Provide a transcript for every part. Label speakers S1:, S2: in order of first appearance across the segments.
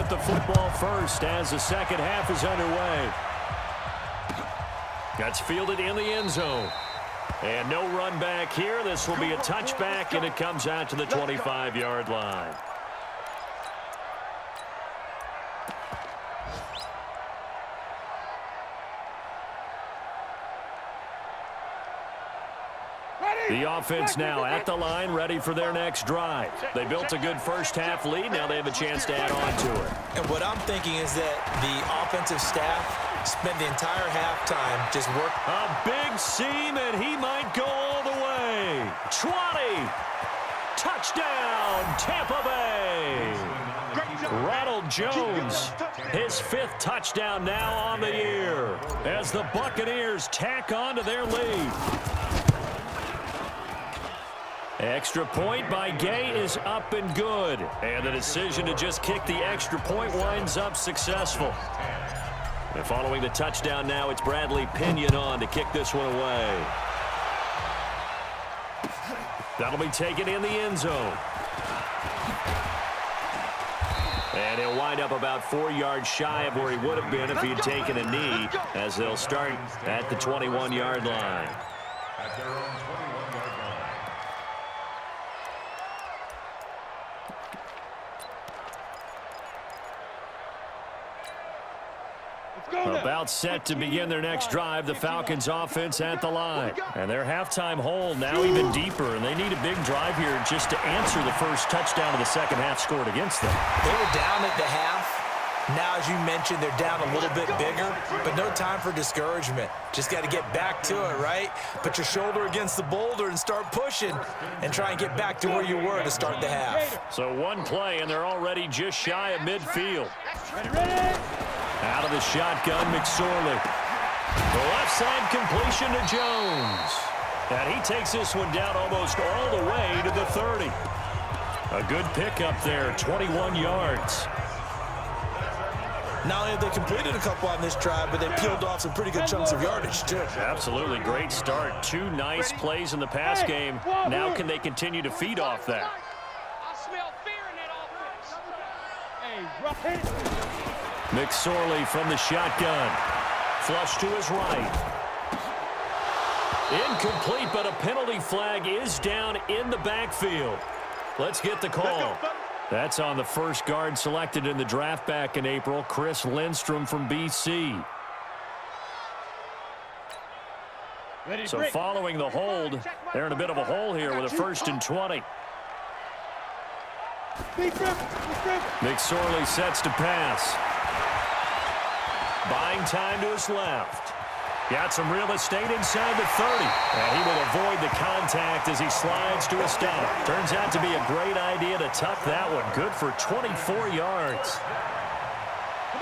S1: the football first as the second half is underway. That's fielded in the end zone. And no run back here. This will be a touchback, and it comes out to the 25-yard line. The offense now at the line, ready for their next drive. They built a good first-half lead. Now they have a chance to add on to it.
S2: And what I'm thinking is that the offensive staff spent the entire halftime just working.
S1: A big seam, and he might go all the way. 20. Touchdown, Tampa Bay. Ronald Jones, his 5th touchdown now on the year as the Buccaneers tack on to their lead. Extra point by Gay is up and good. And the decision to just kick the extra point winds up successful. And following the touchdown now, it's Bradley Pinion on to kick this one away. That'll be taken in the end zone. And he'll wind up about 4 yards shy of where he would have been if he had taken a knee, as they'll start at the 21-yard line.
S3: At their own 21-yard line.
S1: About set to begin their next drive, the Falcons offense at the line. And their halftime hole now even deeper, and they need a big drive here just to answer the first touchdown of the second half scored against them.
S2: They were down at the half. Now, as you mentioned, they're down a little bit bigger, but no time for discouragement. Just got to get back to it, right? Put your shoulder against the boulder and start pushing and try and get back to where you were to start the half.
S1: So one play, and they're already just shy of midfield. Ready. Out of the shotgun, McSorley. The left side completion to Jones. And he takes this one down almost all the way to the 30. A good pickup there, 21 yards.
S2: Not only have they completed a couple on this drive, but they peeled off some pretty good chunks of yardage, too.
S1: Absolutely great start. 2 nice plays in the pass game. Now can they continue to feed off that?
S4: I smell fear in that offense.
S1: McSorley from the shotgun. Flush to his right. Incomplete, but a penalty flag is down in the backfield. Let's get the call. That's on the first guard selected in the draft back in April, Chris Lindstrom from BC. So following the hold, they're in a bit of a hole here with a 1st and 20. McSorley sets to pass. Buying time to his left. Got some real estate inside the 30. And he will avoid the contact as he slides to a stop. Turns out to be a great idea to tuck that one. Good for 24 yards.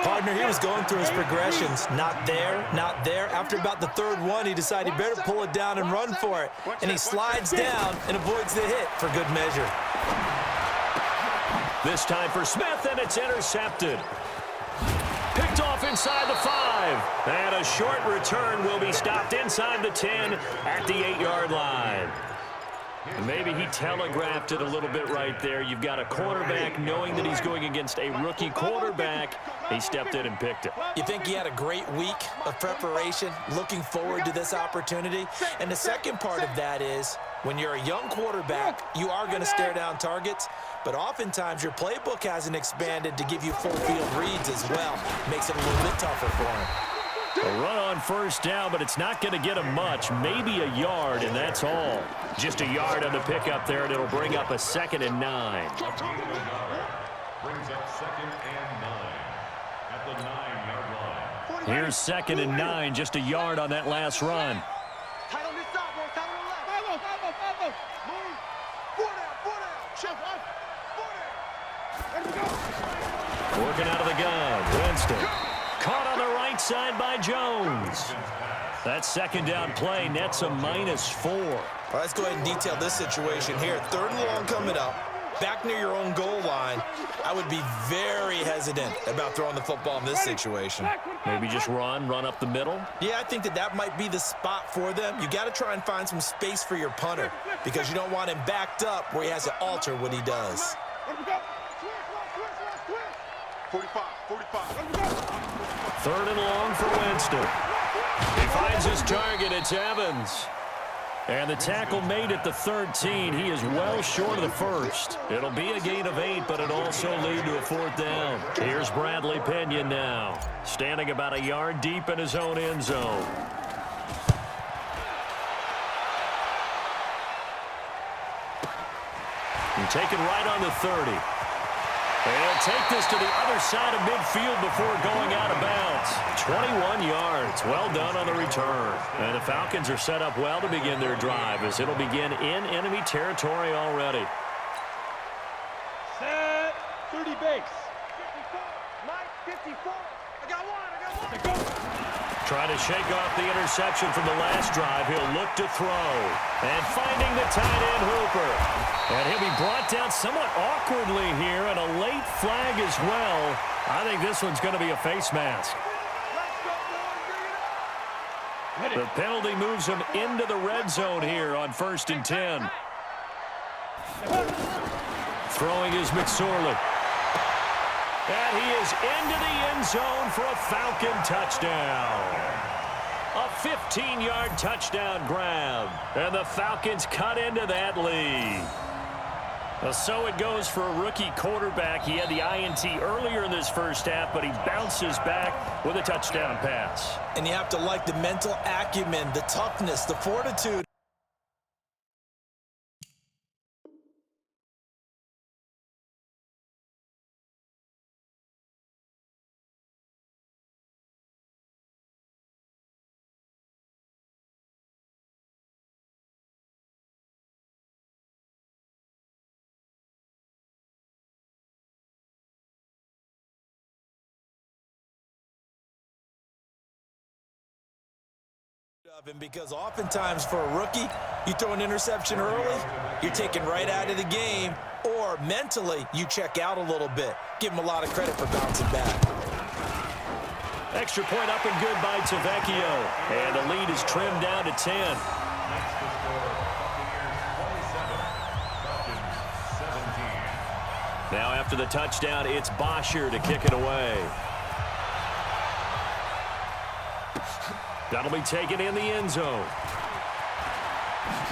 S2: Partner, he was going through his progressions. Not there, not there. After about the 3rd one, he decided he better pull it down and run for it. And he slides down and avoids the hit for good measure.
S1: This time for Smith, and it's intercepted. Picked off inside the 5. And a short return will be stopped inside the 10 at the 8-yard line. And maybe he telegraphed it a little bit right there. You've got a quarterback knowing that he's going against a rookie quarterback. He stepped in and picked it.
S2: You think he had a great week of preparation, looking forward to this opportunity? And the second part of that is, when you're a young quarterback, you are going to stare down targets, but oftentimes your playbook hasn't expanded to give you full field reads as well. Makes it a little bit tougher for him.
S1: A run on first down, but it's not going to get him much. Maybe a yard, and that's all. Just a yard on the pickup there, and it'll bring up a 2nd and 9.
S3: Brings up 2nd and 9 at the 9-yard line.
S1: Here's 2nd and 9, just a yard on that last run. Working out of the gun, Winston. Caught on the right side by Jones. That 2nd down play nets a -4.
S2: All right, let's go ahead and detail this situation here. 3rd and long coming up. Back near your own goal line. I would be very hesitant about throwing the football in this situation.
S1: Maybe just run up the middle.
S2: Yeah, I think that might be the spot for them. You got to try and find some space for your punter because you don't want him backed up where he has to alter what he does.
S1: Third and long for Winston. He finds his target. It's Evans. And the tackle made at the 13. He is well short of the first. It'll be a gain of 8, but it also lead to a 4th down. Here's Bradley Pinion now, standing about a yard deep in his own end zone. And taken right on the 30. He'll take this to the other side of midfield before going out of bounds. 21 yards. Well done on the return. And the Falcons are set up well to begin their drive as it'll begin in enemy territory already.
S4: Set. 30 base. 54. Mike, 54. I got one.
S1: Trying to shake off the interception from the last drive. He'll look to throw. And finding the tight end Hooper. And he'll be brought down somewhat awkwardly here, and a late flag as well. I think this one's going to be a face mask. The penalty moves him into the red zone here on 1st and 10. Throwing is McSorley. And he is into the end zone for a Falcon touchdown. A 15-yard touchdown grab. And the Falcons cut into that lead. Well, so it goes for a rookie quarterback. He had the INT earlier in this first half, but he bounces back with a touchdown pass.
S2: And you have to like the mental acumen, the toughness, the fortitude. And because oftentimes for a rookie, you throw an interception early, you're taken right out of the game, or mentally you check out a little bit. Give him a lot of credit for bouncing back.
S1: Extra point up and good by Tavecchio. And the lead is trimmed down to 10. Now after the touchdown, it's Bosher to kick it away. That'll be taken in the end zone.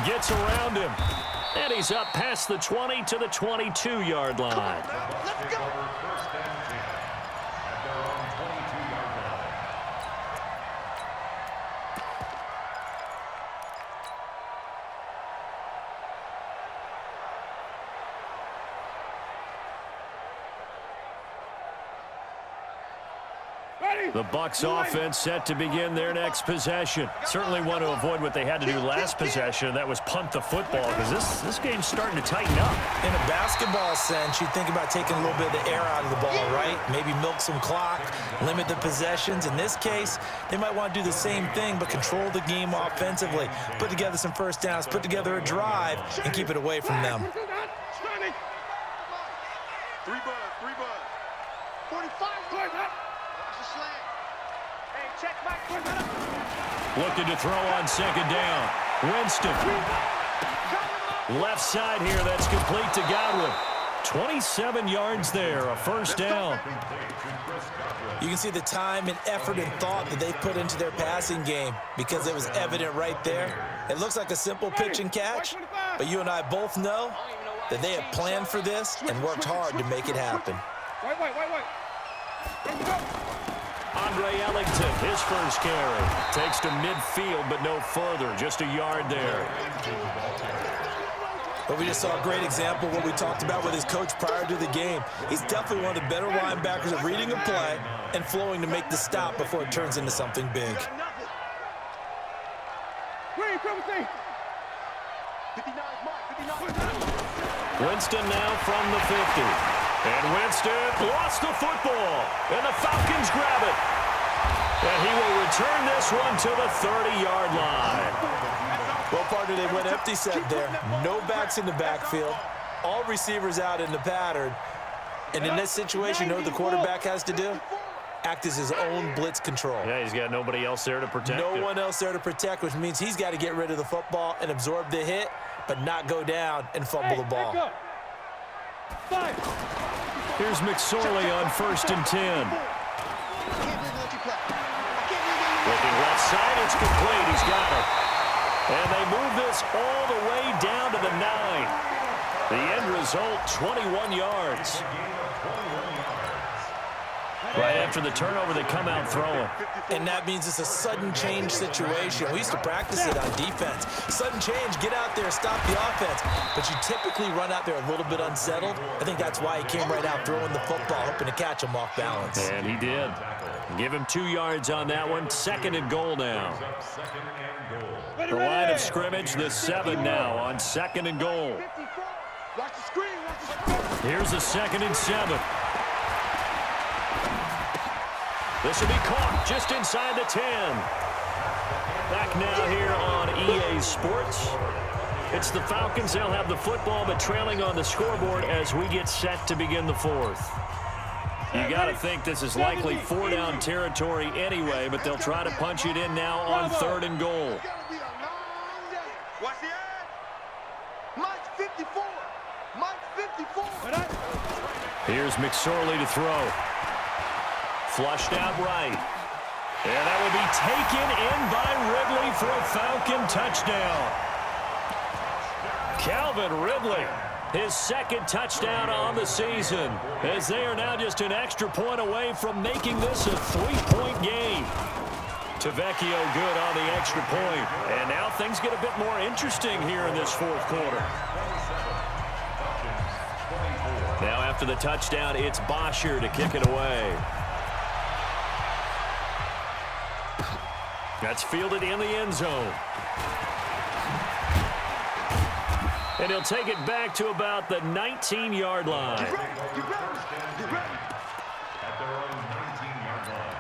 S1: Gets around him. And he's up past the 20 to the 22-yard line.
S4: Let's go.
S1: The Bucs offense set to begin their next possession. Certainly want to avoid what they had to do last possession. That was punt the football, because this game's starting to tighten up.
S2: In a basketball sense, you think about taking a little bit of the air out of the ball, right? Maybe milk some clock, limit the possessions. In this case, they might want to do the same thing, but control the game offensively. Put together some first downs, put together a drive, and keep it away from them.
S4: 3 bud. 45.
S1: Looking to throw on second down. Winston. Left side here, that's complete to Godwin. 27 yards there, a first down.
S2: You can see the time and effort and thought that they've put into their passing game because it was evident right there. It looks like a simple pitch and catch, but you and I both know that they have planned for this and worked hard to make it happen.
S1: Andre Ellington, his first carry. Takes to midfield, but no further. Just a yard there.
S2: But we just saw a great example of what we talked about with his coach prior to the game. He's definitely one of the better linebackers at reading a play and flowing to make the stop before it turns into something big.
S1: Winston now from the 50. And Winston lost the football. And the Falcons grab it. And he will return this one to the 30-yard line.
S2: Well, partner, they went empty set there. No backs in the backfield. All receivers out in the pattern. And in this situation, you know what the quarterback has to do? Act as his own blitz control.
S1: Yeah, he's got nobody else there to protect
S2: him. No one else there to protect, which means he's got to get rid of the football and absorb the hit, but not go down and fumble the ball.
S1: Here's McSorley on 1st and 10. Looking left side, it's complete. He's got it. And they move this all the way down to the 9. The end result, 21 yards. Right after the turnover, they come out throwing.
S2: And that means it's a sudden change situation. We used to practice it on defense. Sudden change, get out there, stop the offense. But you typically run out there a little bit unsettled. I think that's why he came right out throwing the football, hoping to catch him off balance.
S1: And he did. Give him 2 yards on that one. 2nd and goal now. The line of scrimmage, the 7 now on 2nd and goal. Here's a 2nd and 7. This will be caught just inside the 10. Back now here on EA Sports. It's the Falcons. They'll have the football, but trailing on the scoreboard as we get set to begin the 4th. You got to think this is likely 4-down territory anyway, but they'll try to punch it in now on 3rd and goal.
S4: Watch the ad. Mike 54. Mike 54.
S1: Here's McSorley to throw. Flushed out right. And that will be taken in by Ridley for a Falcon touchdown. Calvin Ridley, his 2nd touchdown on the season, as they are now just an extra point away from making this a 3-point game. Tavecchio good on the extra point. And now things get a bit more interesting here in this 4th quarter. Now after the touchdown, it's Bosher to kick it away. That's fielded in the end zone. And he'll take it back to about the 19-yard line.
S3: At their own 19-yard line.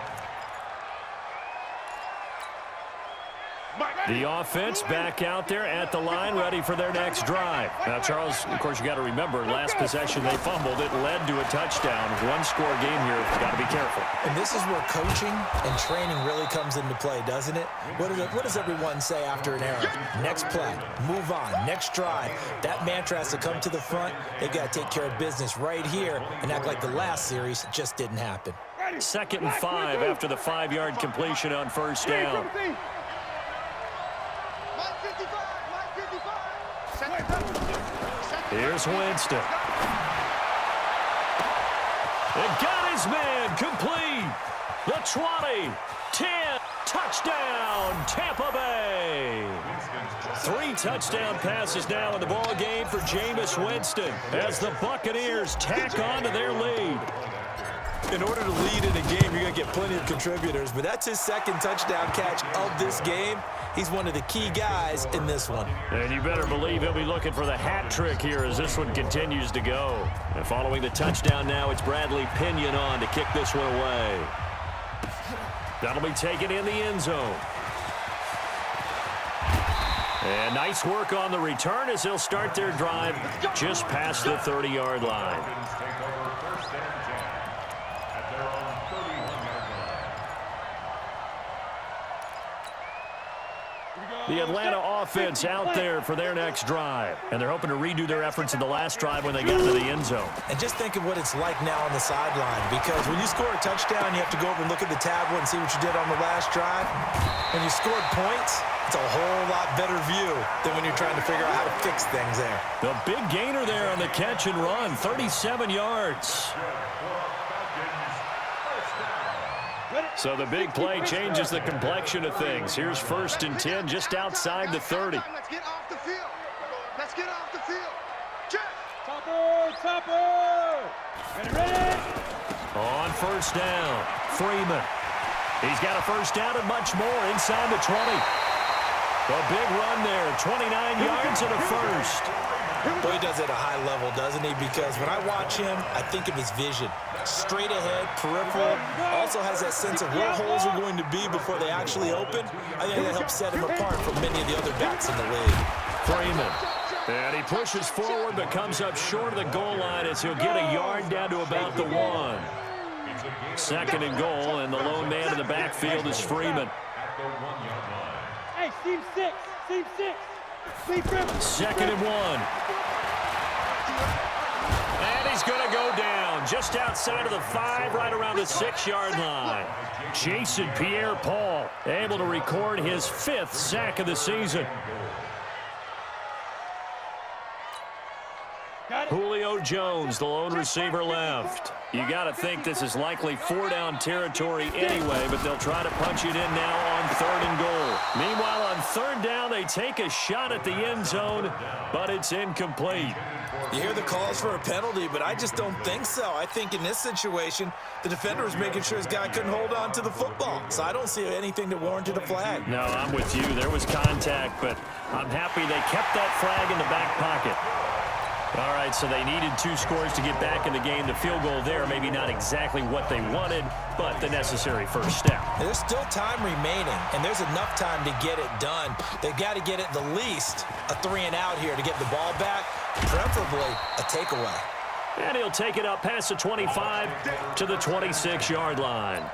S1: The offense back out there at the line, ready for their next drive. Now, Charles, of course, you got to remember, last possession they fumbled. It led to a touchdown. One-score game here. Got to be careful.
S2: And this is where coaching and training really comes into play, doesn't it? What does everyone say after an error? Next play, move on, next drive. That mantra has to come to the front. They've got to take care of business right here and act like the last series just didn't happen.
S1: 2nd and 5 after the 5-yard completion on 1st down. Here's Winston. It got his man complete. The 20, 10, touchdown, Tampa Bay. 3 touchdown passes now in the ball game for Jameis Winston as the Buccaneers tack on to their lead.
S2: In order to lead in a game, you're going to get plenty of contributors, but that's his 2nd touchdown catch of this game. He's one of the key guys in this one.
S1: And you better believe he'll be looking for the hat trick here as this one continues to go. And following the touchdown now, it's Bradley Pinion on to kick this one away. That'll be taken in the end zone. And nice work on the return as they'll start their drive just past the 30-yard line. The Atlanta offense out there for their next drive. And they're hoping to redo their efforts in the last drive when they got to the end zone.
S2: And just think of what it's like now on the sideline, because when you score a touchdown, you have to go over and look at the tablet and see what you did on the last drive. When you scored points, it's a whole lot better view than when you're trying to figure out how to fix things there.
S1: The big gainer there on the catch and run, 37 yards. So the big play changes the complexion of things. Here's 1st and 10 just outside the 30.
S4: Let's get off the field. Let's get off the field. Check.
S5: Topper. Ready.
S1: On 1st down, Freeman. He's got a 1st down and much more inside the 20. A big run there, 29 yards and a 1st.
S2: Boy, he does it at a high level, doesn't he? Because when I watch him, I think of his vision. Straight ahead, peripheral. Also has that sense of where holes are going to be before they actually open. I think that helps set him apart from many of the other backs in the league.
S1: Freeman. And he pushes forward but comes up short of the goal line as he'll get a yard down to about the 1. 2nd and goal, and the lone man in the backfield is Freeman.
S5: Hey, Steve 6. Steve 6. Steve
S1: 2nd and 1. And He's going to go down just outside of the 5, right around the 6-yard line. Jason Pierre-Paul able to record his 5th sack of the season. Julio Jones, the lone receiver left. You got to think this is likely 4-down territory anyway, but they'll try to punch it in now on 3rd and goal. Meanwhile, on 3rd down, they take a shot at the end zone, but it's incomplete.
S2: You hear the calls for a penalty, but I just don't think so. I think in this situation, the defender was making sure his guy couldn't hold on to the football. So I don't see anything that warranted a flag.
S1: No, I'm with you. There was contact, but I'm happy they kept that flag in the back pocket. All right, so they needed 2 scores to get back in the game. The field goal there, maybe not exactly what they wanted, but the necessary first step.
S2: There's still time remaining, and there's enough time to get it done. They've got to get at the least a 3-and-out here to get the ball back, preferably a takeaway.
S1: And he'll take it up past the 25 to the 26-yard line.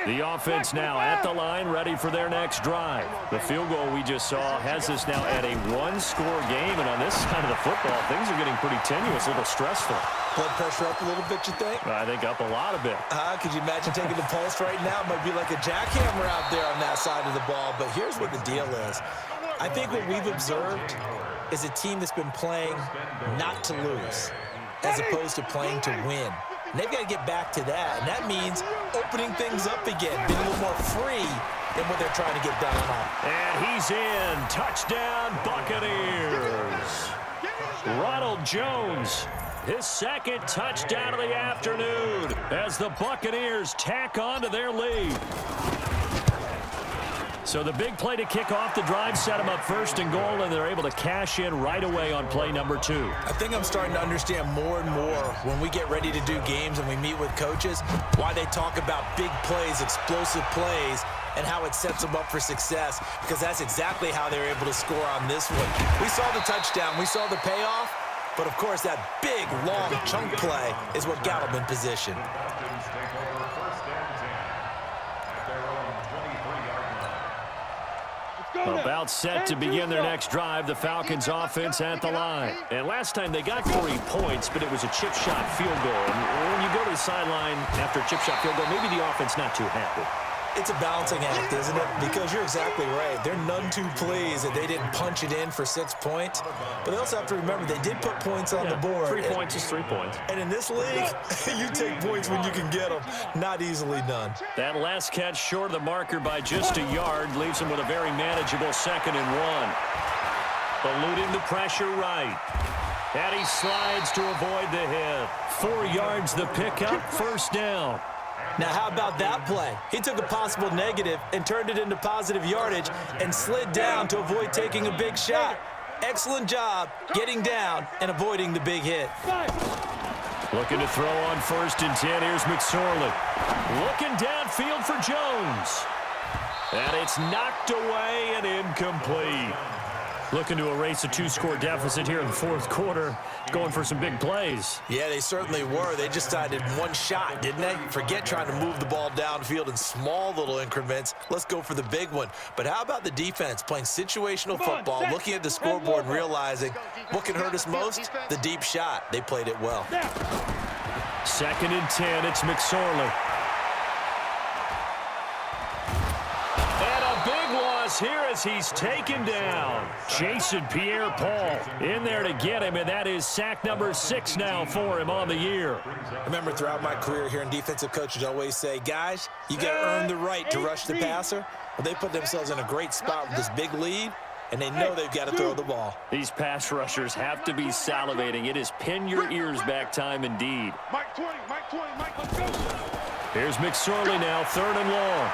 S1: The offense now at the line, ready for their next drive. The field goal we just saw has us now at a 1-score game, and on this side of the football, things are getting pretty tenuous, a little stressful.
S2: Blood pressure up a little bit, you think?
S1: I think up a lot of bit.
S2: Could you imagine taking the pulse right now? It might be like a jackhammer out there on that side of the ball, but here's what the deal is. I think what we've observed is a team that's been playing not to lose as opposed to playing to win. And they've got to get back to that, and that means opening things up again, being a little more free than what they're trying to get done on.
S1: And he's in. Touchdown, Buccaneers. Ronald Jones, his 2nd touchdown of the afternoon as the Buccaneers tack on to their lead. So the big play to kick off the drive set them up 1st and goal, and they're able to cash in right away on play number 2.
S2: I think I'm starting to understand more and more when we get ready to do games and we meet with coaches why they talk about big plays, explosive plays, and how it sets them up for success, because that's exactly how they're able to score on this one. We saw the touchdown. We saw the payoff. But, of course, that big, long chunk play is what got them in position.
S1: About set to begin their next drive, the Falcons offense at the line. And last time they got 3 points, but it was a chip shot field goal. And when you go to the sideline after a chip shot field goal, maybe the offense not too happy.
S2: It's a balancing act, isn't it? Because you're exactly right. They're none too pleased that they didn't punch it in for 6 points. But they also have to remember they did put points on the board.
S1: 3 points is 3 points.
S2: And in this league, you take points when you can get them. Not easily done.
S1: That last catch short of the marker by just a yard leaves him with a very manageable 2nd and 1. Eluding the pressure right. And he slides to avoid the hit. 4 yards the pickup, 1st down.
S2: Now, how about that play? He took a possible negative and turned it into positive yardage and slid down to avoid taking a big shot. Excellent job getting down and avoiding the big hit.
S1: Looking to throw on 1st and 10. Here's McSorley. Looking downfield for Jones. And it's knocked away and incomplete. Looking to erase a 2-score deficit here in the 4th quarter. Going for some big plays.
S2: Yeah, they certainly were. They just decided one shot, didn't they? Forget trying to move the ball downfield in small little increments. Let's go for the big one. But how about the defense playing situational football, looking at the scoreboard and realizing what can hurt us most? The deep shot. They played it well.
S1: 2nd and 10. It's McSorley. Here as he's taken down. Jason Pierre-Paul in there to get him, and that is sack number 6 now for him on the year.
S2: I remember throughout my career hearing defensive coaches always say, guys, you got to earn the right to rush the passer. Well, they put themselves in a great spot with this big lead, and they know they've got to throw the ball.
S1: These pass rushers have to be salivating. It is pin your ears back time indeed.
S5: Mike 20, let's go.
S1: Here's McSorley now, 3rd and long.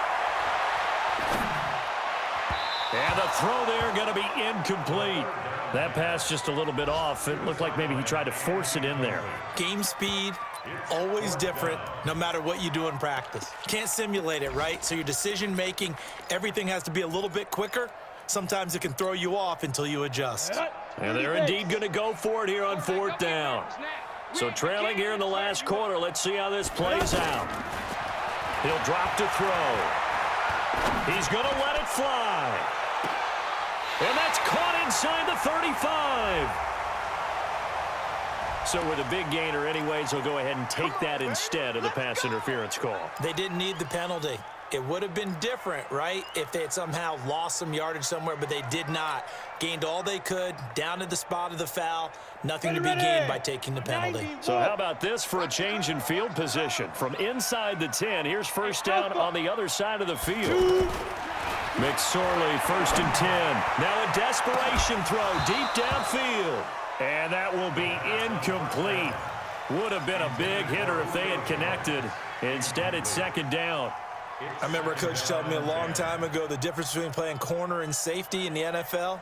S1: And the throw there going to be incomplete. That pass just a little bit off. It looked like maybe he tried to force it in there.
S2: Game speed, always different, no matter what you do in practice. Can't simulate it, right? So your decision-making, everything has to be a little bit quicker. Sometimes it can throw you off until you adjust.
S1: And they're indeed going to go for it here on 4th down. So trailing here in the last quarter, let's see how this plays out. He'll drop to throw. He's going to let it fly. And that's caught inside the 35. So with a big gainer anyways, he'll go ahead and take that instead of the pass interference call.
S2: They didn't need the penalty. It would have been different, right, if they had somehow lost some yardage somewhere, but they did not. Gained all they could, down to the spot of the foul. Nothing to be gained by taking the penalty.
S1: So how about this for a change in field position? From inside the 10, here's first down on the other side of the field. McSorley, 1st and 10. Now a desperation throw deep downfield. And that will be incomplete. Would have been a big hitter if they had connected. Instead, it's 2nd down.
S2: I remember a coach telling me a long time ago the difference between playing corner and safety in the NFL.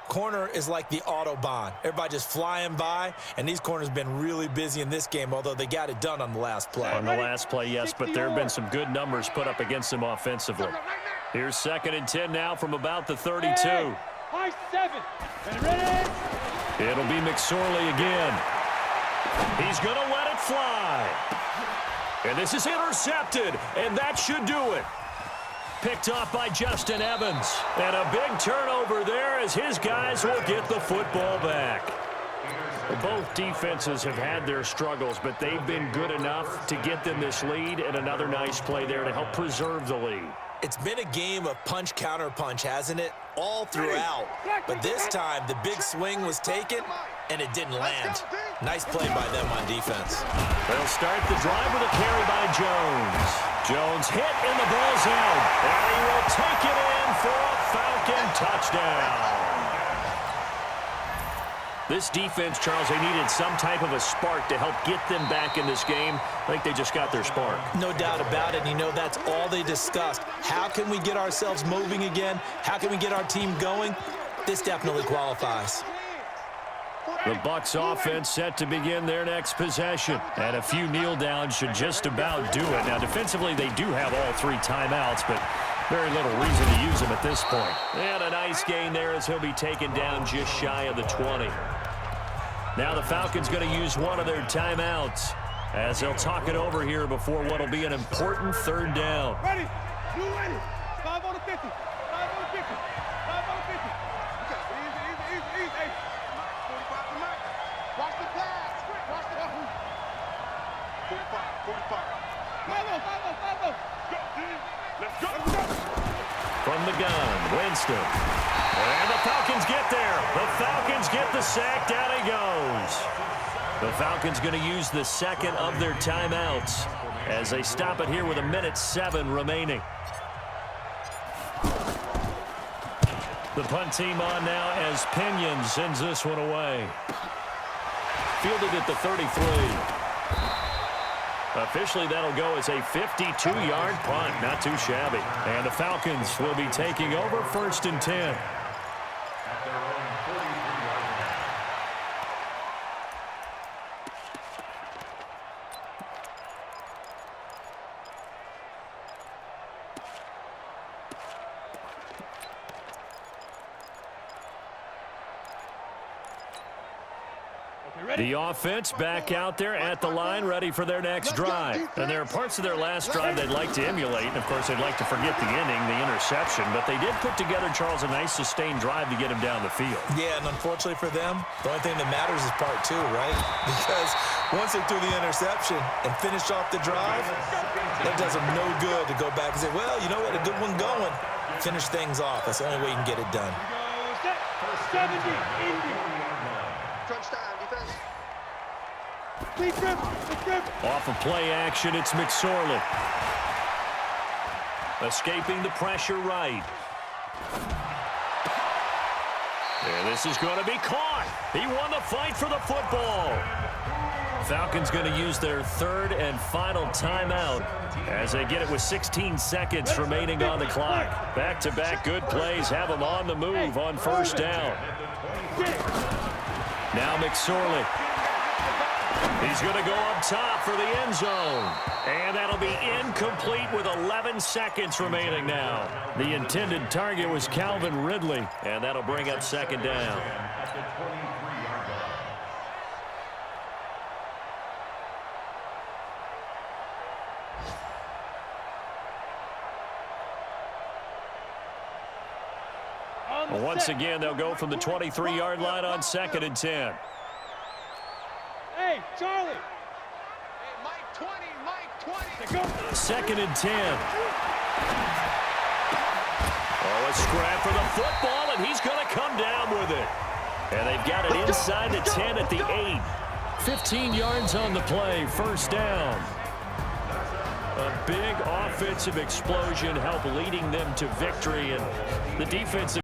S2: Corner is like the Autobahn. Everybody just flying by, and these corners have been really busy in this game, although they got it done on the last play.
S1: On the last play, yes, but there have been some good numbers put up against them offensively. Here's 2nd and 10 now from about the 32.
S4: High 7. Ready?
S1: It'll be McSorley again. He's going to let it fly. And this is intercepted, and that should do it. Picked off by Justin Evans. And a big turnover there as his guys will get the football back. Both defenses have had their struggles, but they've been good enough to get them this lead, and another nice play there to help preserve the lead.
S2: It's been a game of punch, counter punch, hasn't it? All throughout. But this time, the big swing was taken, and it didn't land. Nice play by them on defense.
S1: They'll start the drive with a carry by Jones. Jones hit, and the ball's out. And he will take it in for a Falcon touchdown. This defense, Charles, they needed some type of a spark to help get them back in this game. I think they just got their spark.
S2: No doubt about it. You know, that's all they discussed. How can we get ourselves moving again? How can we get our team going? This definitely qualifies.
S1: The Bucs offense set to begin their next possession. And a few kneel downs should just about do it. Now, defensively, they do have all 3 timeouts, but very little reason to use them at this point. And a nice gain there as he'll be taken down just shy of the 20. Now the Falcons going to use one of their timeouts as they'll talk it over here before what will be an important 3rd down.
S4: Ready? You ready? 5 on the 50. 5 on the 50. 5 on the 50. Easy. Hey. 45 to Mike. Watch the pass. Watch the 45. 5-0. Go, dude. Let's go.
S1: From the gun, Winston. And the Falcons get there. The Falcons get the sack. Down he goes. The Falcons going to use the 2nd of their timeouts as they stop it here with 1:07 remaining. The punt team on now as Pinion sends this one away. Fielded at the 33. Officially, that'll go as a 52-yard punt. Not too shabby. And the Falcons will be taking over 1st and 10. The offense back out there at the line, ready for their next drive. And there are parts of their last drive they'd like to emulate. And, of course, they'd like to forget the inning, the interception. But they did put together, Charles, a nice sustained drive to get him down the field.
S2: Yeah, and unfortunately for them, the only thing that matters is part 2, right? Because once they threw the interception and finished off the drive, that does them no good to go back and say, well, you know what, a good one going. Finish things off. That's the only way you can get it done.
S4: 70, Indy. Touchdown, defense.
S1: Off of play action, it's McSorley. Escaping the pressure right. And this is going to be caught. He won the fight for the football. Falcons going to use their 3rd and final timeout as they get it with 16 seconds remaining on the clock. Back-to-back good plays have them on the move on 1st down. Now McSorley. He's going to go up top for the end zone. And that'll be incomplete with 11 seconds remaining now. The intended target was Calvin Ridley, and that'll bring up 2nd down. Once again, they'll go from the 23-yard line on 2nd and 10.
S5: Hey, Charlie.
S4: Hey, Mike 20, Mike 20.
S5: Go.
S1: 2nd and 10. Oh, a scrap for the football, and he's going to come down with it. And they've got it inside the 10 at the 8. 15 yards on the play, first down. A big offensive explosion helped leading them to victory, and the defensive